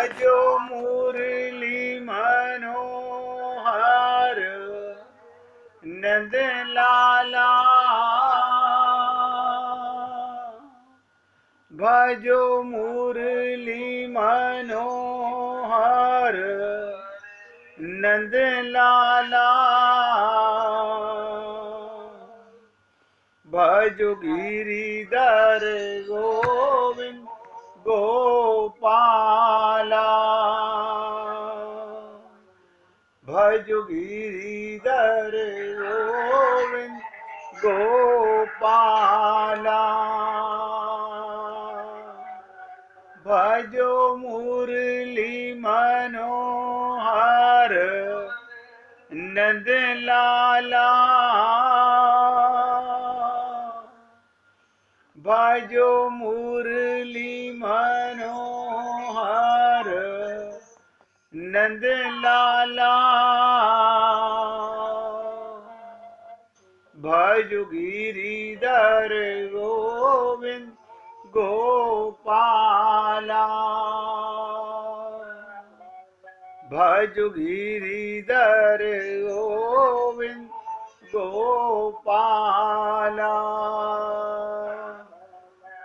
भजो मुरली मनोहर नंद लाला। भजो मुरली मनोहर नंद लाला। भजो गिरिधर गोविंद गोपाला। भजो गिरिधर गोविंद गोपाला। भजो मुरली मनोहर नंद लाला। भजो मुरली मनोहर नंद लाला। भजो गिरिधर गोविंद गोपाला। भजो गिरिधर गोविंद गोपाला।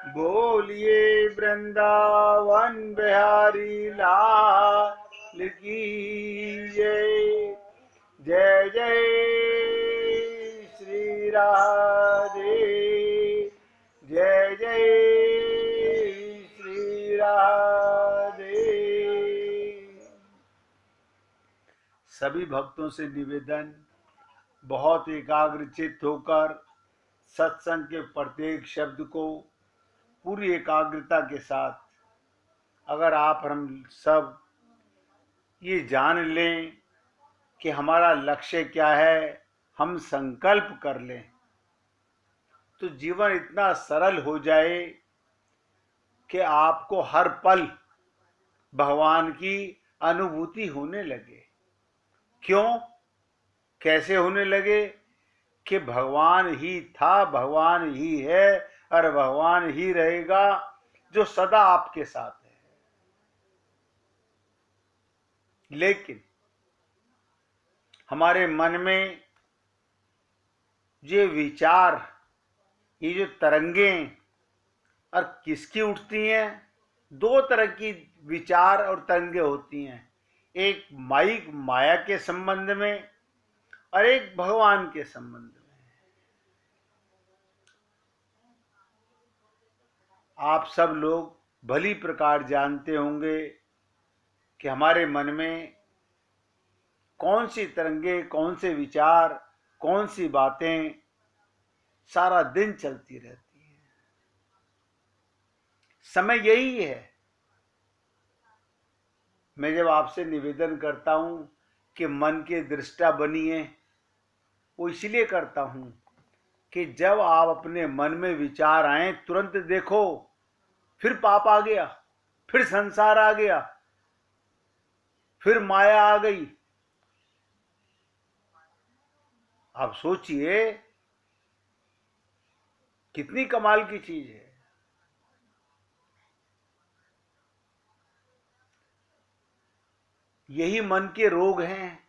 बोलिए वृंदावन बिहारी लाल की जय। जय जय श्री राधे। जय जय श्री राधे। सभी भक्तों से निवेदन, बहुत एकाग्रचित्त होकर सत्संग के प्रत्येक शब्द को पूरी एकाग्रता के साथ अगर आप हम सब ये जान लें कि हमारा लक्ष्य क्या है, हम संकल्प कर लें, तो जीवन इतना सरल हो जाए कि आपको हर पल भगवान की अनुभूति होने लगे। क्यों, कैसे होने लगे कि भगवान ही था, भगवान ही है और भगवान ही रहेगा जो सदा आपके साथ है। लेकिन हमारे मन में ये विचार, ये जो तरंगें और किसकी उठती हैं, दो तरह की विचार और तरंगें होती हैं। एक माया के संबंध में और एक भगवान के संबंध में। आप सब लोग भली प्रकार जानते होंगे कि हमारे मन में कौन सी तरंगें, कौन से विचार, कौन सी बातें सारा दिन चलती रहती हैं। समय यही है। मैं जब आपसे निवेदन करता हूं कि मन के दृष्टा बनिए, वो इसलिए करता हूं कि जब आप अपने मन में विचार आए तुरंत देखो, फिर पाप आ गया, फिर संसार आ गया, फिर माया आ गई। आप सोचिए कितनी कमाल की चीज है। यही मन के रोग हैं।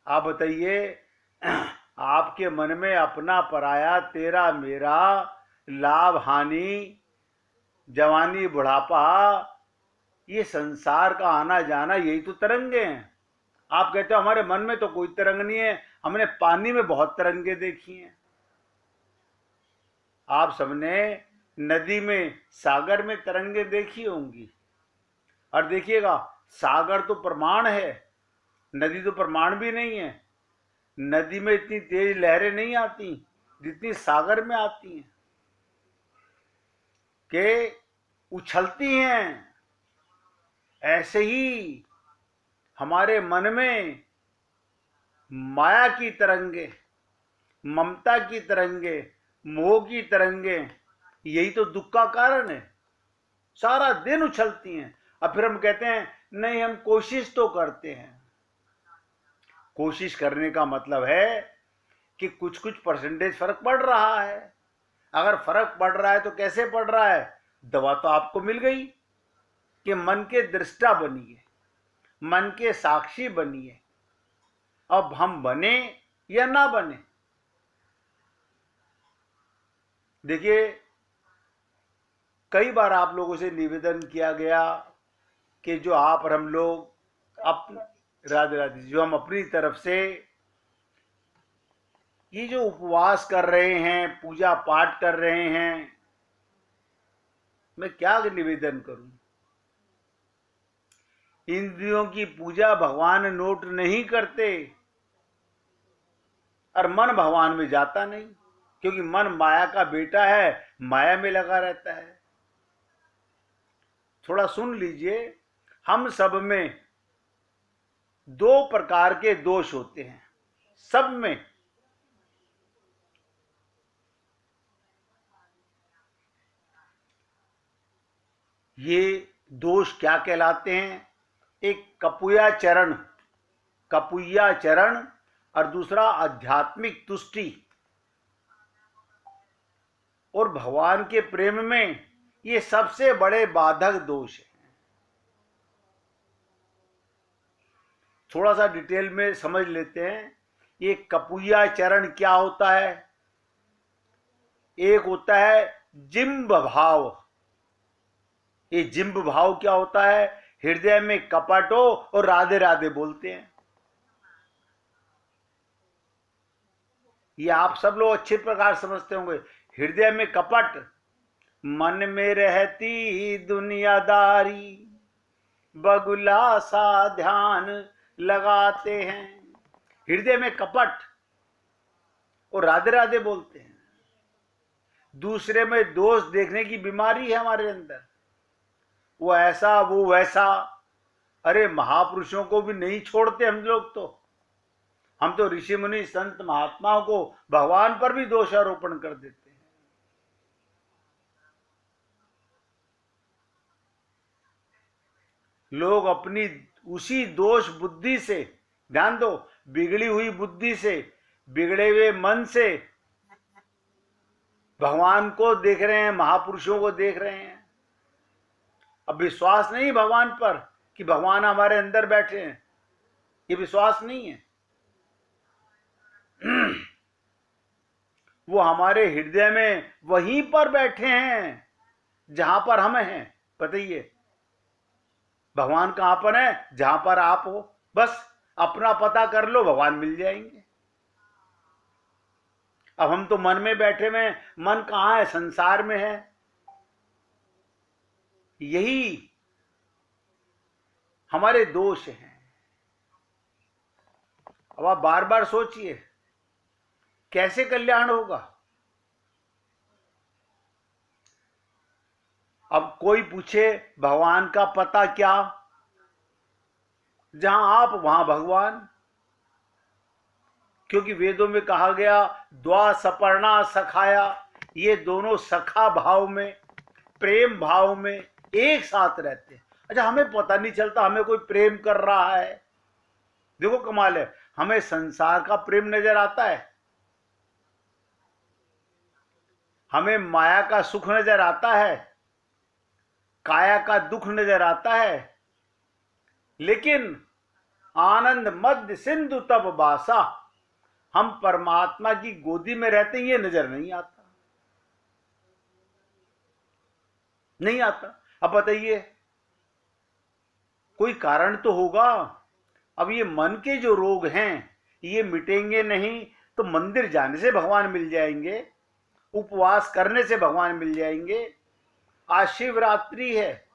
आप बताइए, आपके मन में अपना पराया, तेरा मेरा, लाभ हानि, जवानी बुढ़ापा, ये संसार का आना जाना, यही तो तरंगे हैं। आप कहते हो हमारे मन में तो कोई तरंग नहीं है, हमने पानी में बहुत तरंगे देखी हैं। आप सबने नदी में, सागर में तरंगे देखी होंगी। और देखिएगा, सागर तो प्रमाण है, नदी तो प्रमाण भी नहीं है। नदी में इतनी तेज लहरें नहीं आती जितनी सागर में आती हैं, कि उछलती हैं। ऐसे ही हमारे मन में माया की तरंगे, ममता की तरंगे, मोह की तरंगे, यही तो दुख का कारण है। सारा दिन उछलती हैं। अब फिर हम कहते हैं नहीं, हम कोशिश तो करते हैं। कोशिश करने का मतलब है कि कुछ कुछ परसेंटेज फर्क पड़ रहा है। अगर फर्क पड़ रहा है तो कैसे पड़ रहा है? दवा तो आपको मिल गई कि मन के दृष्टा बनिए, मन के साक्षी बनिए। अब हम बने या ना बने, देखिए कई बार आप लोगों से निवेदन किया गया कि जो आप और हम लोग राधे राधे, जो हम अपनी तरफ से ये जो उपवास कर रहे हैं, पूजा पाठ कर रहे हैं, मैं क्या निवेदन करूं? इंद्रियों की पूजा भगवान नोट नहीं करते और मन भगवान में जाता नहीं, क्योंकि मन माया का बेटा है, माया में लगा रहता है। थोड़ा सुन लीजिए, हम सब में दो प्रकार के दोष होते हैं, सब में। ये दोष क्या कहलाते हैं? एक कपुया चरण और दूसरा आध्यात्मिक तुष्टि। और भगवान के प्रेम में ये सबसे बड़े बाधक दोष हैं। थोड़ा सा डिटेल में समझ लेते हैं। ये कपुया चरण क्या होता है? एक होता है जिम्ब भाव। ये जिम्ब भाव क्या होता है? हृदय में कपट हो और राधे राधे बोलते हैं। ये आप सब लोग अच्छे प्रकार समझते होंगे। हृदय में कपट, मन में रहती दुनियादारी, बगुला सा ध्यान लगाते हैं। हृदय में कपट और राधे राधे बोलते हैं। दूसरे में दोष देखने की बीमारी है हमारे अंदर, वो ऐसा वो वैसा। अरे महापुरुषों को भी नहीं छोड़ते हम लोग तो। हम तो ऋषि मुनि संत महात्माओं को भगवान पर भी दोषारोपण कर देते हैं। लोग अपनी उसी दोष बुद्धि से, ध्यान दो, बिगड़ी हुई बुद्धि से, बिगड़े हुए मन से भगवान को देख रहे हैं, महापुरुषों को देख रहे हैं। अब विश्वास नहीं भगवान पर कि भगवान हमारे अंदर बैठे हैं, ये विश्वास नहीं है। वो हमारे हृदय में वहीं पर बैठे हैं जहां पर हम हैं। बताइए भगवान कहां पर है? जहां पर आप हो। बस अपना पता कर लो, भगवान मिल जाएंगे। अब हम तो मन में बैठे हुए, मन कहां है? संसार में है। यही हमारे दोष हैं। अब आप बार बार सोचिए कैसे कल्याण होगा। अब कोई पूछे भगवान का पता क्या? जहां आप वहां भगवान। क्योंकि वेदों में कहा गया द्वा सपर्णा सखाया, ये दोनों सखा भाव में, प्रेम भाव में एक साथ रहते हैं। अच्छा, हमें पता नहीं चलता हमें कोई प्रेम कर रहा है। देखो कमाल है, हमें संसार का प्रेम नजर आता है, हमें माया का सुख नजर आता है, काया का दुख नजर आता है, लेकिन आनंद मध्य सिंधु तब बासा, हम परमात्मा की गोदी में रहते हैं, ये नजर नहीं आता, नहीं आता। अब बताइए कोई कारण तो होगा। अब ये मन के जो रोग हैं ये मिटेंगे नहीं तो मंदिर जाने से भगवान मिल जाएंगे, उपवास करने से भगवान मिल जाएंगे। आज शिवरात्रि है,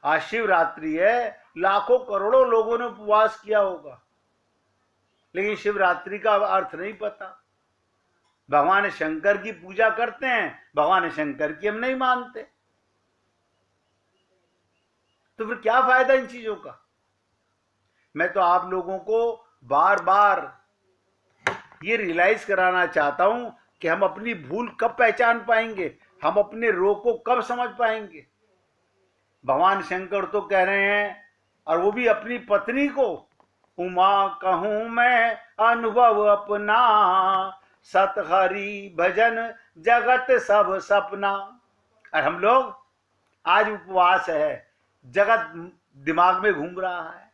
आज शिवरात्रि है, लाखों करोड़ों लोगों ने उपवास किया होगा, लेकिन शिवरात्रि का अर्थ नहीं पता। भगवान शंकर की पूजा करते हैं, भगवान शंकर की हम नहीं मानते, तो फिर क्या फायदा इन चीजों का? मैं तो आप लोगों को बार बार ये रियलाइज कराना चाहता हूं कि हम अपनी भूल कब पहचान पाएंगे, हम अपने रोग को कब समझ पाएंगे। भगवान शंकर तो कह रहे हैं, और वो भी अपनी पत्नी को, उमा कहूं मैं अनुभव अपना, सत हरि भजन जगत सब सपना। और हम लोग आज उपवास है, जगत दिमाग में घूम रहा है,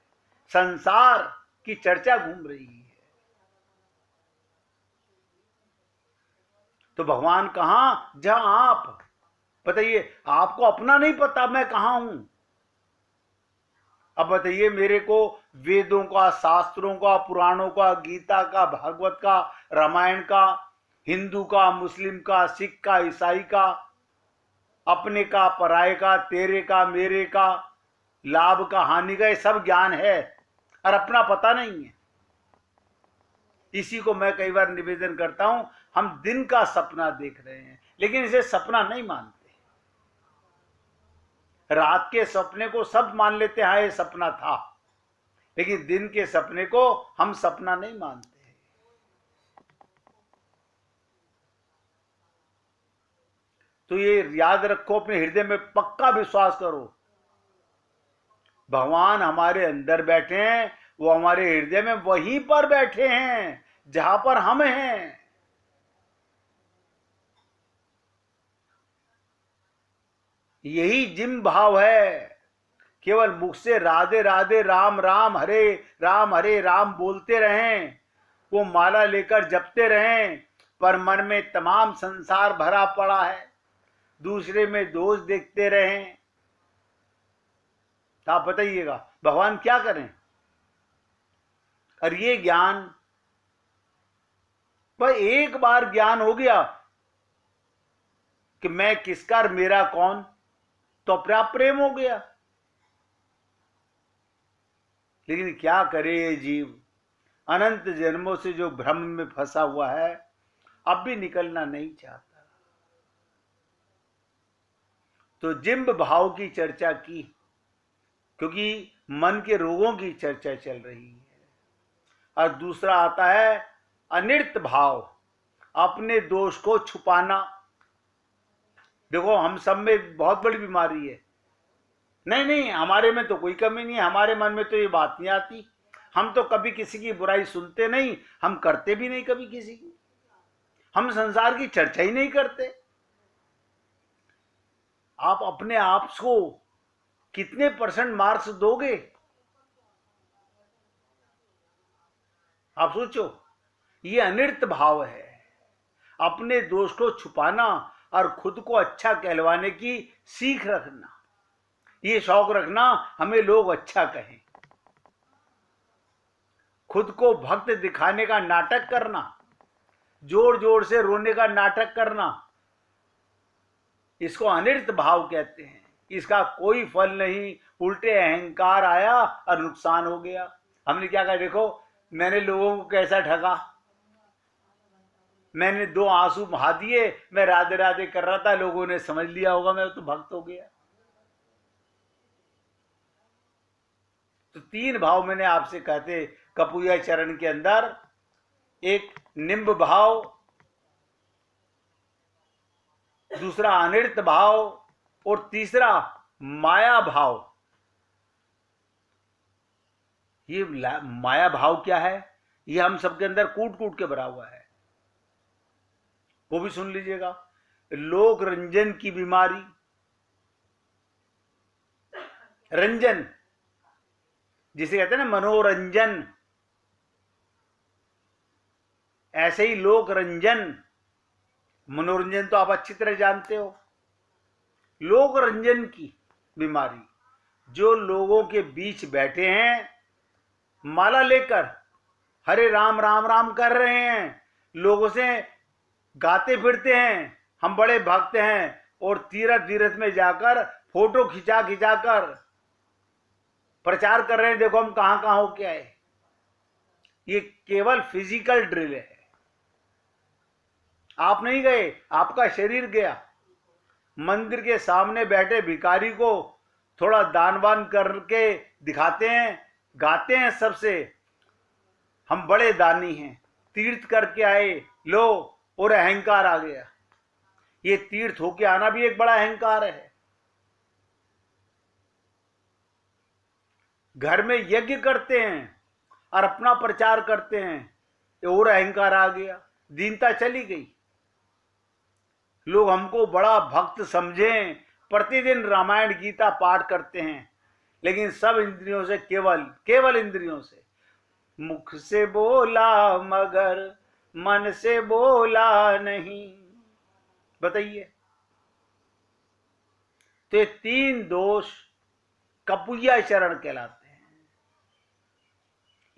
संसार की चर्चा घूम रही है। तो भगवान कहां? जहां आप। बताइए, आपको अपना नहीं पता मैं कहां हूं? अब बताइए मेरे को वेदों का, शास्त्रों का, पुराणों का, गीता का, भागवत का, रामायण का, हिंदू का, मुस्लिम का, सिख का, ईसाई का, अपने का, पराये का, तेरे का, मेरे का, लाभ का, हानि का, ये सब ज्ञान है और अपना पता नहीं है। इसी को मैं कई बार निवेदन करता हूं, हम दिन का सपना देख रहे हैं लेकिन इसे सपना नहीं मानते। रात के सपने को सब मान लेते हैं ये सपना था, लेकिन दिन के सपने को हम सपना नहीं मानते। तो ये याद रखो, अपने हृदय में पक्का विश्वास करो, भगवान हमारे अंदर बैठे हैं, वो हमारे हृदय में वहीं पर बैठे हैं जहां पर हम हैं। यही जिम भाव है। केवल मुख से राधे राधे राम राम हरे राम बोलते रहें, वो माला लेकर जपते रहें, पर मन में तमाम संसार भरा पड़ा है, दूसरे में दोष देखते रहें, तो आप बताइएगा भगवान क्या करें? और ये ज्ञान पर एक बार ज्ञान हो गया कि मैं किसका और मेरा कौन, तो अपने आप प्रेम हो गया। लेकिन क्या करे ये जीव, अनंत जन्मों से जो भ्रम में फंसा हुआ है, अब भी निकलना नहीं चाहता। तो जिम्ब भाव की चर्चा की, क्योंकि मन के रोगों की चर्चा चल रही है। और दूसरा आता है अनिर्त भाव, अपने दोष को छुपाना। देखो हम सब में बहुत बड़ी बीमारी है। नहीं नहीं, हमारे में तो कोई कमी नहीं है, हमारे मन में तो ये बात नहीं आती, हम तो कभी किसी की बुराई सुनते नहीं, हम करते भी नहीं कभी किसी की, हम संसार की चर्चा ही नहीं करते। आप अपने आप को कितने % मार्क्स दोगे? आप सोचो, ये अनिर्त भाव है, अपने दोष को छुपाना और खुद को अच्छा कहलवाने की सीख रखना, ये शौक रखना हमें लोग अच्छा कहें, खुद को भक्त दिखाने का नाटक करना, जोर जोर से रोने का नाटक करना, इसको अनिर्त भाव कहते हैं। इसका कोई फल नहीं, उल्टे अहंकार आया और नुकसान हो गया। हमने क्या कहा, देखो मैंने लोगों को कैसा ठगा, मैंने 2 आंसू बहा दिए, मैं राधे राधे कर रहा था, लोगों ने समझ लिया होगा मैं तो भक्त हो गया। तो 3 भाव मैंने आपसे कहते कपूया चरण के अंदर, एक निम्ब भाव, दूसरा अनिर्त भाव और तीसरा माया भाव। ये माया भाव क्या है? ये हम सबके अंदर कूट कूट के भरा हुआ है, वो भी सुन लीजिएगा। लोक रंजन की बीमारी, रंजन जिसे कहते हैं ना मनोरंजन, ऐसे ही लोक रंजन, मनोरंजन तो आप अच्छी तरह जानते हो। लोक रंजन की बीमारी, जो लोगों के बीच बैठे हैं, माला लेकर हरे राम राम राम कर रहे हैं, लोगों से गाते फिरते हैं हम बड़े भक्त हैं, और तीर्थ तीर्थ में जाकर फोटो खिंचा खिंचा कर प्रचार कर रहे हैं, देखो हम कहां कहां होके आए। ये केवल फिजिकल ड्रिल है, आप नहीं गए, आपका शरीर गया। मंदिर के सामने बैठे भिखारी को थोड़ा दानवान करके दिखाते हैं, गाते हैं सबसे हम बड़े दानी हैं, तीर्थ करके आए लो, और अहंकार आ गया। ये तीर्थ होके आना भी एक बड़ा अहंकार है। घर में यज्ञ करते हैं और अपना प्रचार करते हैं, और अहंकार आ गया, दीनता चली गई। लोग हमको बड़ा भक्त समझें प्रतिदिन रामायण गीता पाठ करते हैं, लेकिन सब इंद्रियों से, केवल इंद्रियों से, मुख से बोला मगर मन से बोला नहीं। बताइए, तो ये 3 दोष कपुया चरण कहलाते हैं।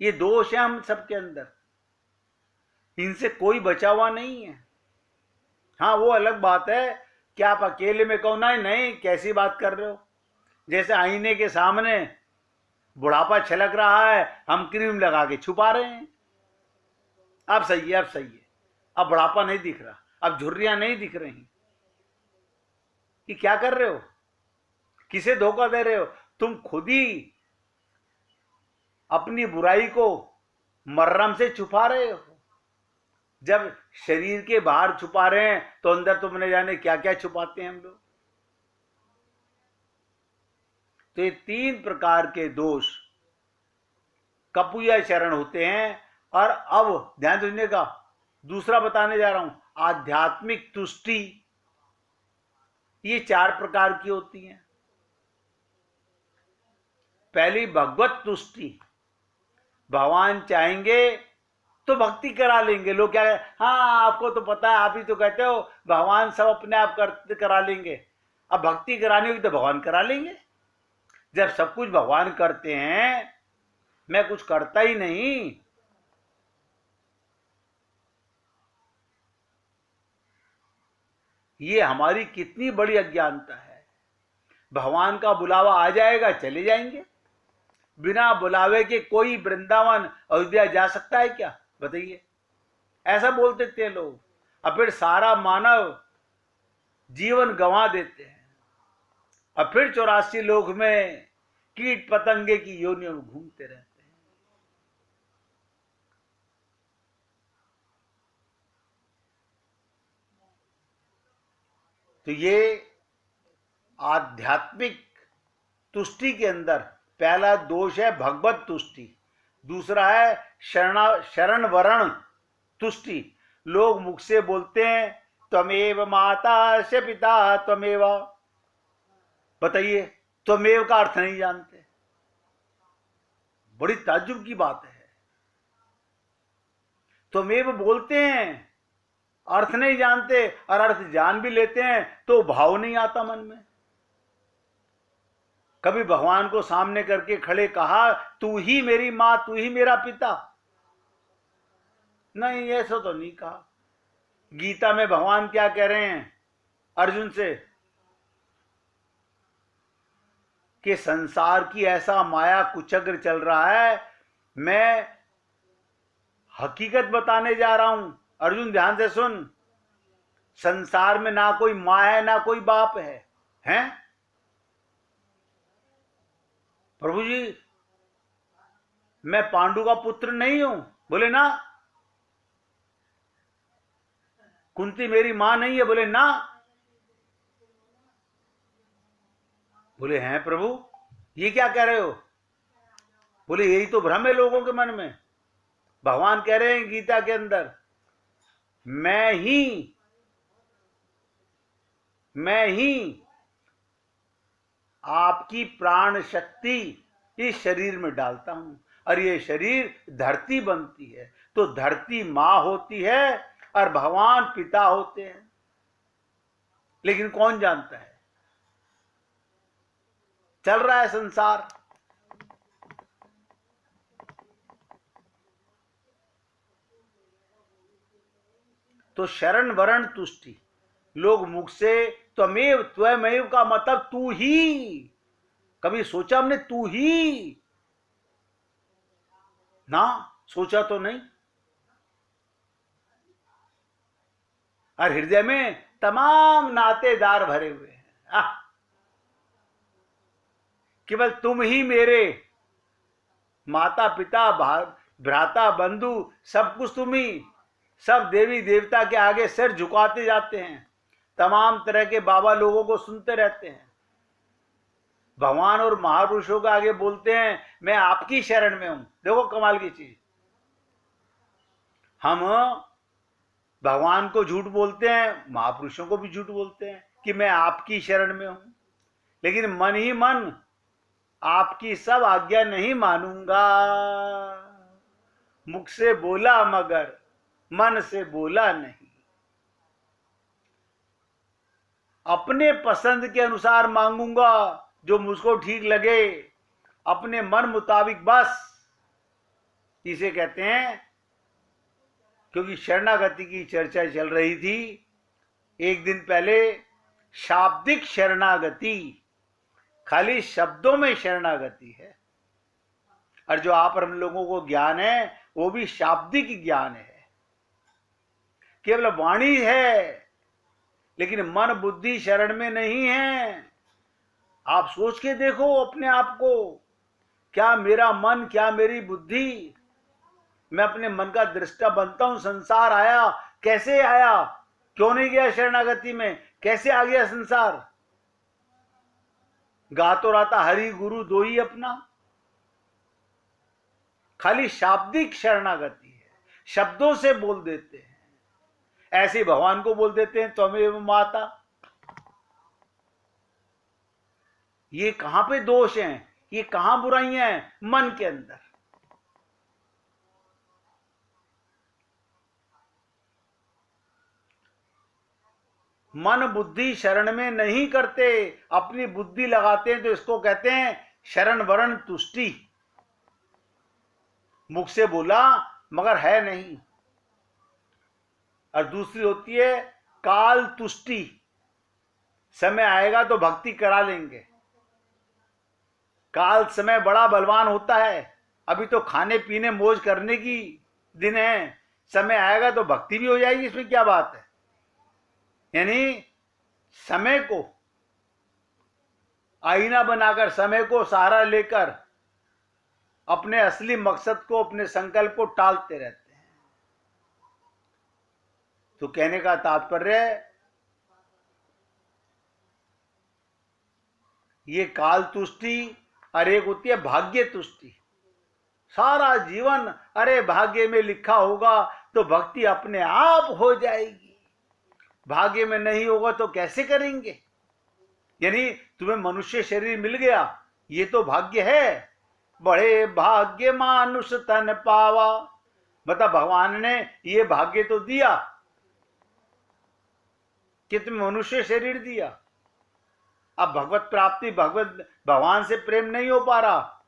ये दोष है हम सबके अंदर, इनसे कोई बचा हुआ नहीं है। हाँ, वो अलग बात है कि आप अकेले में कहो नहीं नहीं कैसी बात कर रहे हो, जैसे आईने के सामने बुढ़ापा छलक रहा है, हम क्रीम लगा के छुपा रहे हैं। अब सही है, अब सही है, अब बुढ़ापा नहीं दिख रहा, अब झुर्रियां नहीं दिख रही। कि क्या कर रहे हो, किसे धोखा दे रहे हो? तुम खुद ही अपनी बुराई को मर्रम से छुपा रहे हो। जब शरीर के बाहर छुपा रहे हैं तो अंदर तुमने जाने क्या क्या छुपाते हैं हम लोग। तो ये 3 प्रकार के दोष कपुया चरण होते हैं। और अब ध्यान देने का दूसरा बताने जा रहा हूं, आध्यात्मिक तुष्टि। ये 4 प्रकार की होती हैं। पहली भगवत तुष्टि, भगवान चाहेंगे तो भक्ति करा लेंगे। लोग क्या, हाँ आपको तो पता है, आप ही तो कहते हो भगवान सब अपने आप करा लेंगे। अब भक्ति करानी होगी तो भगवान करा लेंगे। जब सब कुछ भगवान करते हैं, मैं कुछ करता ही नहीं। ये हमारी कितनी बड़ी अज्ञानता है। भगवान का बुलावा आ जाएगा, चले जाएंगे। बिना बुलावे के कोई वृंदावन अयोध्या जा सकता है क्या? बताइए, ऐसा बोलते थे लोग। और फिर सारा मानव जीवन गंवा देते हैं, और फिर 84 लोक में कीट पतंगे की योनियों में घूमते रहते हैं। तो ये आध्यात्मिक तुष्टि के अंदर पहला दोष है भगवत तुष्टि। दूसरा है शरण वरण तुष्टि। लोग मुख से बोलते हैं त्वमेव माता से पिता त्वमेव। बताइए, त्वमेव का अर्थ नहीं जानते। बड़ी ताज्जुब की बात है। त्वमेव बोलते हैं, अर्थ नहीं जानते, और अर्थ जान भी लेते हैं तो भाव नहीं आता मन में। कभी भगवान को सामने करके खड़े कहा तू ही मेरी मां, तू ही मेरा पिता? नहीं, ऐसा तो नहीं कहा। गीता में भगवान क्या कह रहे हैं अर्जुन से कि संसार की ऐसा माया कुचक्र चल रहा है, मैं हकीकत बताने जा रहा हूं। अर्जुन ध्यान से सुन, संसार में ना कोई मां है ना कोई बाप है। हैं? प्रभु जी, मैं पांडु का पुत्र नहीं हूं। बोले ना। कुंती मेरी मां नहीं है। बोले ना। बोले हैं प्रभु, ये क्या कह रहे हो? बोले यही तो भ्रम है लोगों के मन में। भगवान कह रहे हैं गीता के अंदर, मैं ही आपकी प्राण शक्ति इस शरीर में डालता हूं, और ये शरीर धरती बनती है। तो धरती मां होती है और भगवान पिता होते हैं। लेकिन कौन जानता है? चल रहा है संसार। तो शरण वरण तुष्टि, लोग मुख से त्वमेव त्वमेव का मतलब तू ही। कभी सोचा हमने तू ही? ना, सोचा तो नहीं। और हृदय में तमाम नातेदार भरे हुए हैं। केवल तुम ही मेरे माता पिता भ्राता बंधु, सब कुछ तुम ही। सब देवी देवता के आगे सिर झुकाते जाते हैं, तमाम तरह के बाबा लोगों को सुनते रहते हैं। भगवान और महापुरुषों के आगे बोलते हैं मैं आपकी शरण में हूं। देखो कमाल की चीज, हम भगवान को झूठ बोलते हैं, महापुरुषों को भी झूठ बोलते हैं कि मैं आपकी शरण में हूं। लेकिन मन ही मन आपकी सब आज्ञा नहीं मानूंगा। मुख से बोला मगर मन से बोला नहीं। अपने पसंद के अनुसार मांगूंगा जो मुझको ठीक लगे, अपने मन मुताबिक बस। इसे कहते हैं, क्योंकि शरणागति की चर्चा चल रही थी एक दिन पहले, शाब्दिक शरणागति, खाली शब्दों में शरणागति है। और जो आप हम लोगों को ज्ञान है वो भी शाब्दिक ज्ञान है, केवल वाणी है, लेकिन मन बुद्धि शरण में नहीं है। आप सोच के देखो अपने आप को, क्या मेरा मन, क्या मेरी बुद्धि, मैं अपने मन का दृष्टा बनता हूं। संसार आया, कैसे आया, क्यों नहीं गया शरणागति में, कैसे आ गया संसार। गा तो रहा था हरि गुरु दो ही अपना, खाली शाब्दिक शरणागति है, शब्दों से बोल देते हैं। ऐसे भगवान को बोल देते हैं त्वमेव माता। ये कहां पे दोष हैं, ये कहां बुराइयां हैं, मन के अंदर। मन बुद्धि शरण में नहीं करते, अपनी बुद्धि लगाते हैं, तो इसको कहते हैं शरण वरण तुष्टि। मुख से बोला मगर है नहीं। और दूसरी होती है काल तुष्टि, समय आएगा तो भक्ति करा लेंगे। काल समय बड़ा बलवान होता है, अभी तो खाने पीने मौज करने की दिन है, समय आएगा तो भक्ति भी हो जाएगी, इसमें क्या बात है। यानी समय को आईना बनाकर, समय को सहारा लेकर अपने असली मकसद को, अपने संकल्प को टालते रहते हैं। तो कहने का तात्पर्य ये काल तुष्टि और एक होती है भाग्य तुष्टि। सारा जीवन अरे भाग्य में लिखा होगा तो भक्ति अपने आप हो जाएगी, भाग्य में नहीं होगा तो कैसे करेंगे। यानी तुम्हें मनुष्य शरीर मिल गया, ये तो भाग्य है। बड़े भाग्य मानुष तन पावा, बता भगवान ने ये भाग्य तो दिया कि तुम्हें मनुष्य शरीर दिया। अब भगवत प्राप्ति, भगवान से प्रेम नहीं हो पा रहा,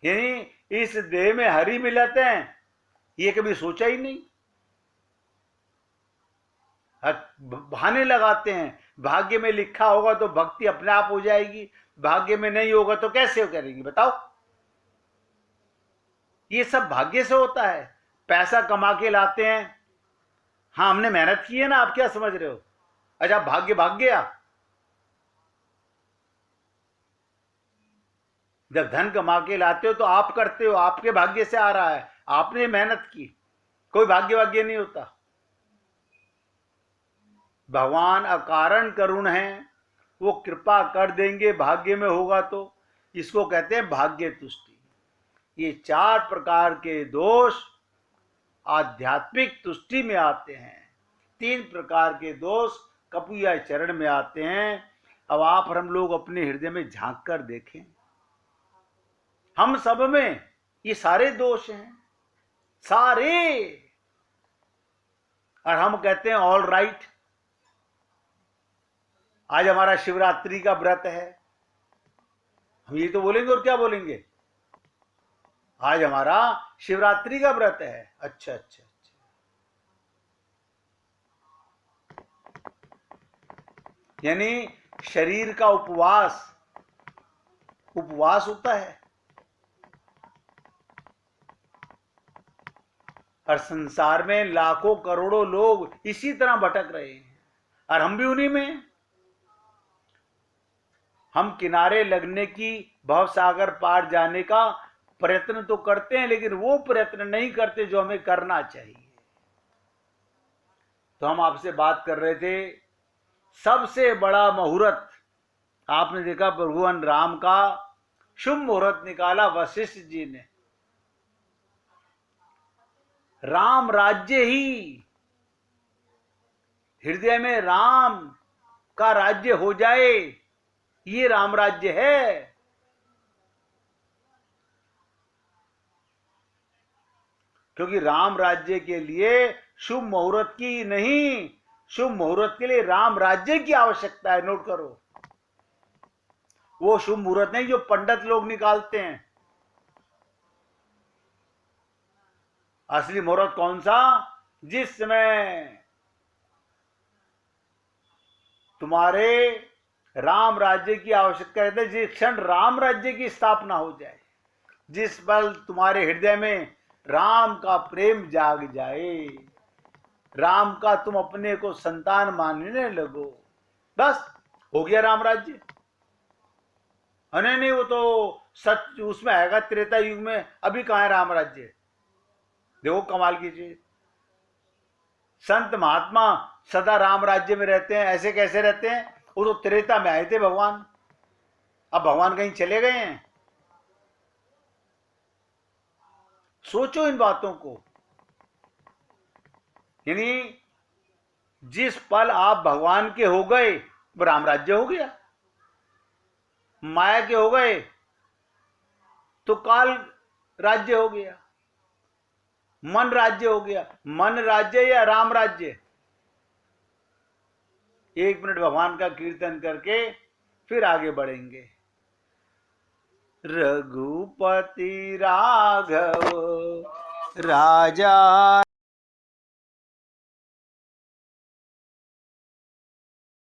यानी इस देह में हरि मिलते हैं, ये कभी सोचा ही नहीं। बहाने लगाते हैं, भाग्य में लिखा होगा तो भक्ति अपने आप हो जाएगी, भाग्य में नहीं होगा तो कैसे करेंगे बताओ। ये सब भाग्य से होता है। पैसा कमा के लाते हैं, हाँ हमने मेहनत की है ना, आप क्या समझ रहे हो। अच्छा भाग्य भाग गया। जब धन कमा के लाते हो तो आप करते हो, आपके भाग्य से आ रहा है, आपने मेहनत की, कोई भाग्य नहीं होता। भगवान अकारण करुण हैं, वो कृपा कर देंगे भाग्य में होगा तो। इसको कहते हैं भाग्य तुष्टि। ये चार प्रकार के दोष आध्यात्मिक तुष्टि में आते हैं, तीन प्रकार के दोष कपूया चरण में आते हैं। अब आप हम लोग अपने हृदय में झांक कर देखें, हम सब में ये सारे दोष हैं, सारे। और हम कहते हैं ऑल राइट। आज हमारा शिवरात्रि का व्रत है, हम ये तो बोलेंगे और क्या बोलेंगे, आज हमारा शिवरात्रि का व्रत है। अच्छा अच्छा अच्छा, यानी शरीर का उपवास होता है। और संसार में लाखों करोड़ों लोग इसी तरह भटक रहे हैं, और हम भी उन्हीं में। हम किनारे लगने की, भवसागर पार जाने का प्रयत्न तो करते हैं, लेकिन वो प्रयत्न नहीं करते जो हमें करना चाहिए। तो हम आपसे बात कर रहे थे, सबसे बड़ा मुहूर्त आपने देखा, भगवान राम का शुभ मुहूर्त निकाला वशिष्ठ जी ने। राम राज्य ही, हृदय में राम का राज्य हो जाए, ये राम राज्य है। क्योंकि राम राज्य के लिए शुभ मुहूर्त की नहीं, शुभ मुहूर्त के लिए राम राज्य की आवश्यकता है। नोट करो, वो शुभ मुहूर्त नहीं जो पंडित लोग निकालते हैं। असली मुहूर्त कौन सा? जिस समय तुम्हारे राम राज्य की आवश्यकता है, जिस क्षण राम राज्य की स्थापना हो जाए, जिस पल तुम्हारे हृदय में राम का प्रेम जाग जाए, राम का तुम अपने को संतान मानने लगो, बस हो गया राम राज्य। नहीं, वो तो सच उसमें आएगा त्रेता युग में। अभी कहां है राम राज्य? देखो कमाल की चीज, संत महात्मा सदा राम राज्य में रहते हैं। ऐसे कैसे रहते हैं? वो तो त्रेता में आए थे भगवान, अब भगवान कहीं चले गए हैं। सोचो इन बातों को। यानी जिस पल आप भगवान के हो गए वो राम राज्य हो गया, माया के हो गए तो काल राज्य हो गया, मन राज्य हो गया। मन राज्य या राम राज्य? 1 मिनट भगवान का कीर्तन करके फिर आगे बढ़ेंगे। रघुपति राघव राजा